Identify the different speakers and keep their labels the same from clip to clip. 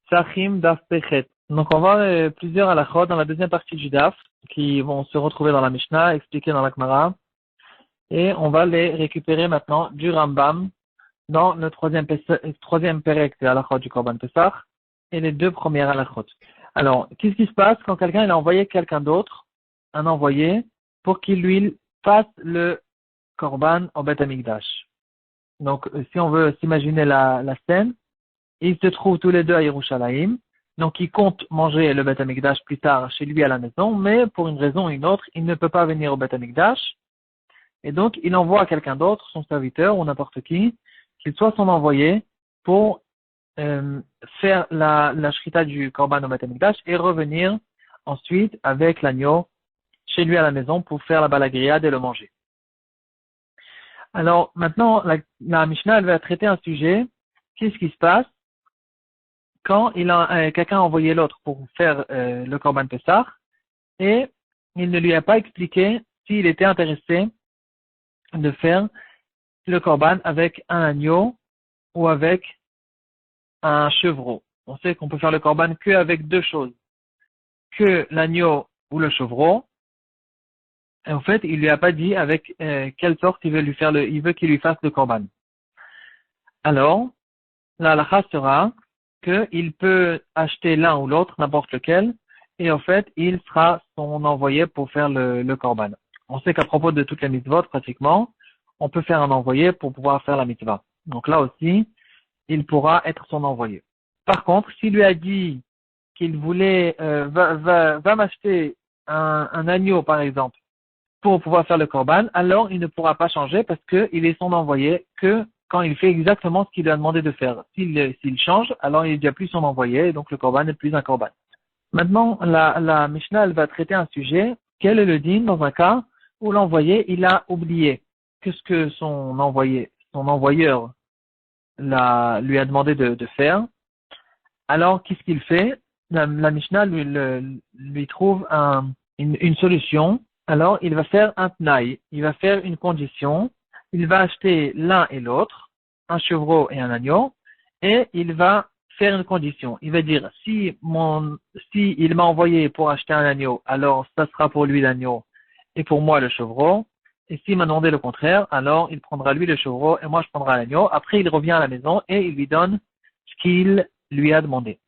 Speaker 1: Sachim Daf Pechet. Donc on va plusieurs halachot dans la deuxième partie du Daf qui vont se retrouver dans la Mishnah, expliquées dans la Gemara, et on va les récupérer maintenant du Rambam dans le troisième perek des halachot du Korban Pessah et les deux premières halachot. Alors, qu'est-ce qui se passe quand quelqu'un il a envoyé quelqu'un d'autre, un envoyé, pour qu'il lui fasse le Korban au Beth Amikdash? Donc, si on veut s'imaginer la scène, ils se trouvent tous les deux à Yerushalayim. Donc, ils comptent manger le Beth Amikdash plus tard chez lui à la maison, mais pour une raison ou une autre, il ne peut pas venir au Beth Amikdash. Et donc, il envoie à quelqu'un d'autre, son serviteur ou n'importe qui, qu'il soit son envoyé pour faire la shrita du Korban au Beth Amikdash et revenir ensuite avec l'agneau chez lui à la maison pour faire la balagriade et le manger. Alors, maintenant, la Mishnah, elle va traiter un sujet. Qu'est-ce qui se passe quand quelqu'un a envoyé l'autre pour faire le Korban Pessah et il ne lui a pas expliqué s'il était intéressé de faire le Korban avec un agneau ou avec un chevreau. On sait qu'on peut faire le Korban que avec deux choses, que l'agneau ou le chevreau. Et en fait, il lui a pas dit avec quelle sorte il veut qu'il lui fasse le Korban. Alors, la halakha sera qu'il peut acheter l'un ou l'autre, n'importe lequel, et en fait, il sera son envoyé pour faire le Korban. On sait qu'à propos de toutes les mitzvot, pratiquement, on peut faire un envoyé pour pouvoir faire la mitzvah. Donc là aussi, il pourra être son envoyé. Par contre, s'il lui a dit qu'il voulait, va m'acheter un agneau, par exemple, pour pouvoir faire le Korban, alors il ne pourra pas changer parce qu'il est son envoyé que quand il fait exactement ce qu'il lui a demandé de faire. S'il change, alors il n'est déjà plus son envoyé, et donc le Korban n'est plus un Korban. Maintenant, la Mishnah, elle va traiter un sujet. Quel est le din dans un cas où l'envoyé, il a oublié ce que son envoyeur lui a demandé de faire. Alors, qu'est-ce qu'il fait? La Mishnah lui trouve une solution. Alors, il va faire un tnaï, il va faire une condition, il va acheter l'un et l'autre, un chevreau et un agneau, et il va faire une condition. Il va dire, si il m'a envoyé pour acheter un agneau, alors ça sera pour lui l'agneau et pour moi le chevreau. Et s'il m'a demandé le contraire, alors il prendra lui le chevreau et moi je prendrai l'agneau. Après, il revient à la maison et il lui donne ce qu'il lui a demandé.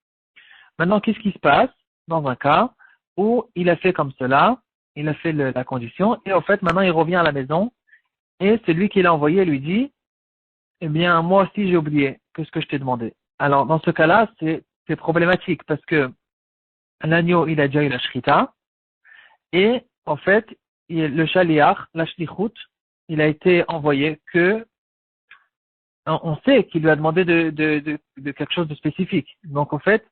Speaker 1: Maintenant, qu'est-ce qui se passe dans un cas où il a fait comme cela? Il a fait la condition, et en fait, maintenant, il revient à la maison, et celui qui l'a envoyé lui dit, eh bien, moi aussi, j'ai oublié ce que je t'ai demandé. Alors, dans ce cas-là, c'est problématique, parce que l'agneau, il a déjà eu la shrita, et en fait, le shaliach, la shlichut, il a été envoyé on sait qu'il lui a demandé de quelque chose de spécifique. Donc, en fait,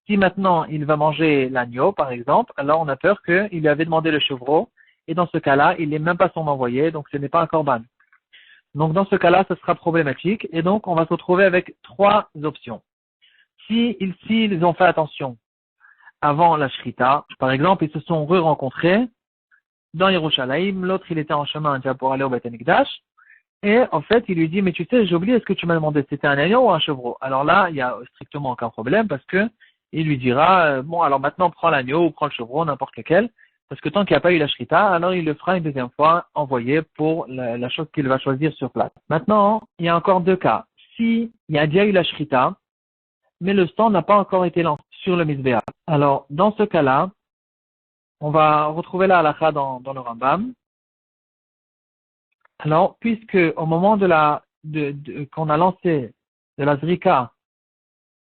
Speaker 1: si maintenant il va manger l'agneau, par exemple, alors on a peur qu'il lui avait demandé le chevreau, et dans ce cas-là, il n'est même pas son envoyé, donc ce n'est pas un korban. Donc dans ce cas-là, ce sera problématique, et donc on va se retrouver avec trois options. S'ils ont fait attention avant la shrita, par exemple, ils se sont re-rencontrés dans Yerushalayim, l'autre il était en chemin déjà pour aller au Beth Amikdash, et en fait il lui dit, mais tu sais, j'ai oublié ce que tu m'as demandé, c'était un agneau ou un chevreau? Alors là, il n'y a strictement aucun problème, parce que il lui dira, bon, alors maintenant, prends l'agneau ou prends le chevreau, n'importe lequel, parce que tant qu'il n'y a pas eu la shrita, alors il le fera une deuxième fois envoyé pour la chose qu'il va choisir sur place. Maintenant, il y a encore deux cas. Si il y a déjà eu la shrita, mais le sang n'a pas encore été lancé sur le misbéa. Alors, dans ce cas-là, on va retrouver la halakha dans le Rambam. Alors, puisque au moment qu'on a lancé de la zrika,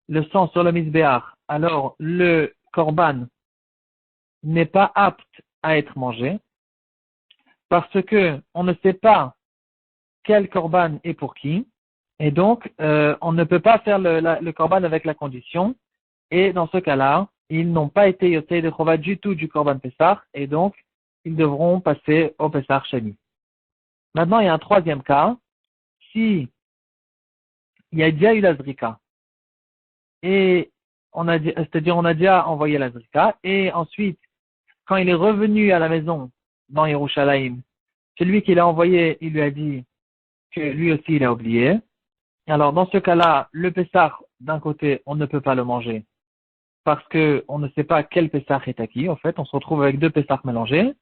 Speaker 1: le sang sur le misbéach, alors le korban n'est pas apte à être mangé parce que on ne sait pas quel korban est pour qui, et donc on ne peut pas faire le korban avec la condition, et dans ce cas-là, ils n'ont pas été yotzei de chova du tout du korban Pessah, et donc ils devront passer au Pessah Sheni. Maintenant, il y a un troisième cas, si il y a déjà eu la zrika, et c'est-à-dire on a déjà envoyé la zrika, et ensuite, quand il est revenu à la maison dans Yerushalayim, celui qui l'a envoyé, il lui a dit que lui aussi il a oublié. Alors dans ce cas-là, le Pessah, d'un côté, on ne peut pas le manger parce que on ne sait pas quel Pessah est acquis. En fait, on se retrouve avec deux Pessah mélangés,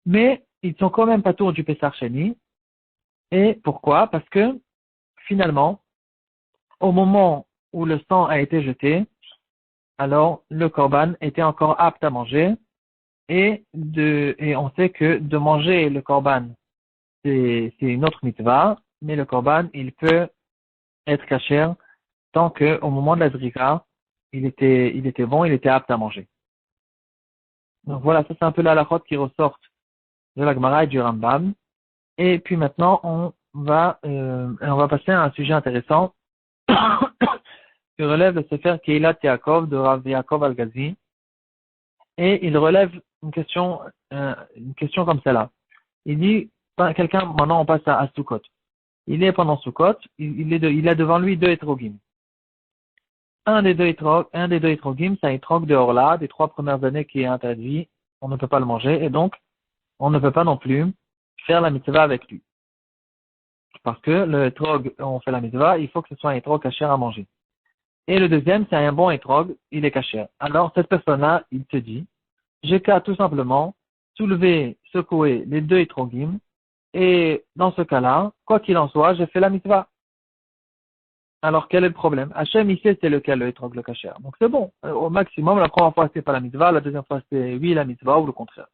Speaker 1: mais ils sont quand même pas tours du Pessah Sheni. Et pourquoi? Parce que finalement, au moment où le sang a été jeté, alors le korban était encore apte à manger et on sait que de manger le korban, c'est une autre mitzvah, mais le korban, il peut être kasher tant que au moment de la zrika, il était bon, il était apte à manger. Donc voilà, ça c'est un peu la halachot qui ressort de la Gemara et du Rambam. Et puis maintenant, on va passer à un sujet intéressant qui relève le Sefer Keilat Yaakov de Rav Yaakov Al-Ghazi. Et il relève une question comme celle-là. Il dit, quelqu'un, maintenant on passe à Sukkot. Il est pendant Sukkot, il a devant lui deux hétrogim. Un des deux hétrogim, c'est un hétrog de Orla, des 3 premières années qui est interdit, on ne peut pas le manger, et donc, on ne peut pas non plus faire la mitzvah avec lui. Parce que le hétrog, on fait la mitzvah, il faut que ce soit un hétrog kasher à manger. Et le deuxième, c'est un bon hétrog, il est kasher. Alors, cette personne-là, il se dit, j'ai qu'à tout simplement soulever, secouer les deux hétrogim, et dans ce cas-là, quoi qu'il en soit, j'ai fait la mitzvah. Alors, quel est le problème? Hachem, il sait c'est lequel le hétrog le kasher. Donc, c'est bon. Au maximum, la première fois, c'est pas la mitzvah, la deuxième fois, c'est oui, la mitzvah, ou le contraire.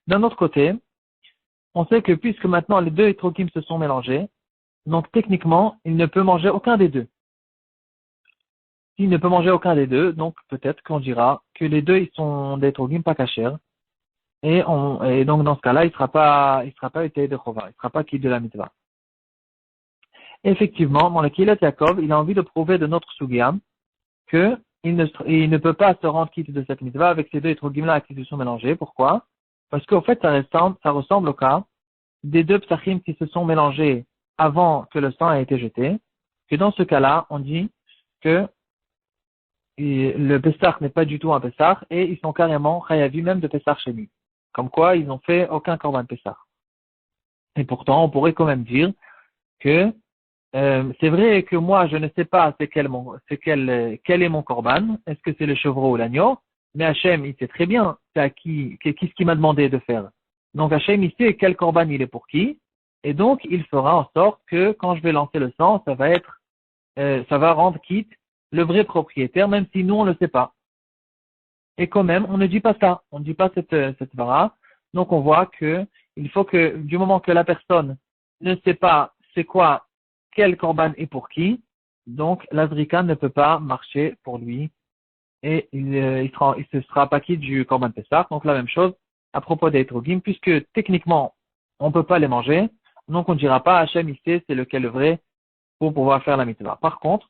Speaker 1: D'un autre côté, on sait que puisque maintenant les deux hétrogim se sont mélangés, donc techniquement, il ne peut manger aucun des deux. S'il ne peut manger aucun des deux, donc peut-être qu'on dira que les deux, ils sont des hétrogim pas kasher. Et donc, dans ce cas-là, il sera pas été de chova, il sera pas quitte de la mitzvah. Effectivement, dans le Kilat Yaakov, il a envie de prouver de notre Sugya que il ne peut pas se rendre quitte de cette mitzvah avec ces deux hétrogim-là qui se sont mélangés. Pourquoi? Parce qu'au fait, ça ressemble au cas des deux psachim qui se sont mélangés avant que le sang ait été jeté. Que dans ce cas-là, on dit que le Pessah n'est pas du tout un Pessah et ils sont carrément chayavi même de Pessah chez lui. Comme quoi, ils n'ont fait aucun korban Pessah. Et pourtant, on pourrait quand même dire que c'est vrai que moi, je ne sais pas quel est mon korban. Est-ce que c'est le chevreau ou l'agneau? Mais Hachem, il sait très bien c'est à qu'est-ce qu'il m'a demandé de faire. Donc Hachem, il sait quel korban il est pour qui. Et donc, il fera en sorte que quand je vais lancer le sang, ça va rendre quitte le vrai propriétaire, même si nous, on ne le sait pas. Et quand même, on ne dit pas ça. On ne dit pas cette vara. Donc, on voit que il faut que, du moment que la personne ne sait pas c'est quoi, quel korban est pour qui, donc, l'azrika ne peut pas marcher pour lui. Et il se sera pas quitte du korban Pessah. Donc, la même chose à propos des hétrogim, puisque techniquement, on ne peut pas les manger. Donc, on ne dira pas Hachem, il sait c'est lequel le vrai pour pouvoir faire la mitzvah. Par contre,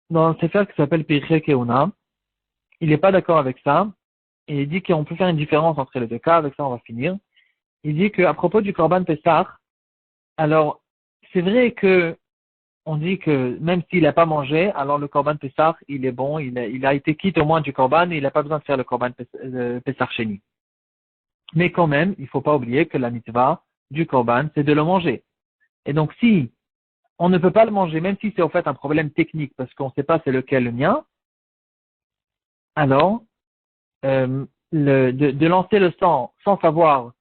Speaker 1: dans un sefer qui s'appelle Pirkei Keuna, il n'est pas d'accord avec ça, et il dit qu'on peut faire une différence entre les deux cas, avec ça on va finir. Il dit qu'à propos du Korban Pessah, alors, c'est vrai que on dit que même s'il n'a pas mangé, alors le Korban Pessah, il est bon, il a été quitte au moins du Korban, et il n'a pas besoin de faire le Korban Pessah Sheni. Mais quand même, il ne faut pas oublier que la mitzvah du Korban, c'est de le manger. Et donc, si on ne peut pas le manger, même si c'est en fait un problème technique, parce qu'on ne sait pas c'est lequel le mien, alors, de lancer le sang sans savoir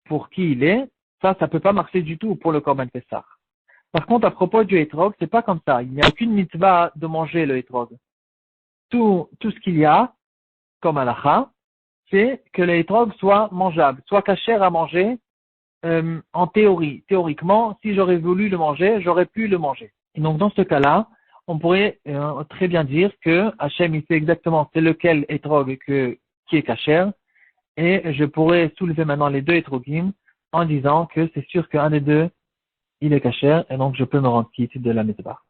Speaker 1: pour qui il est, ça peut pas marcher du tout pour le Korban Pessah. Par contre, à propos du hétrog, c'est pas comme ça. Il n'y a aucune mitzvah de manger le hétrog. Tout ce qu'il y a, comme halakha, c'est que le hétrog soit mangeable, soit kasher à manger, en théorie. Théoriquement, si j'aurais voulu le manger, j'aurais pu le manger. Et donc, dans ce cas-là, on pourrait très bien dire que Hachem, il sait exactement c'est lequel hétrog qui est kasher, et je pourrais soulever maintenant les deux hétrogim en disant que c'est sûr qu'un des deux, il est kasher, et donc je peux me rendre quitte de la mitzvah.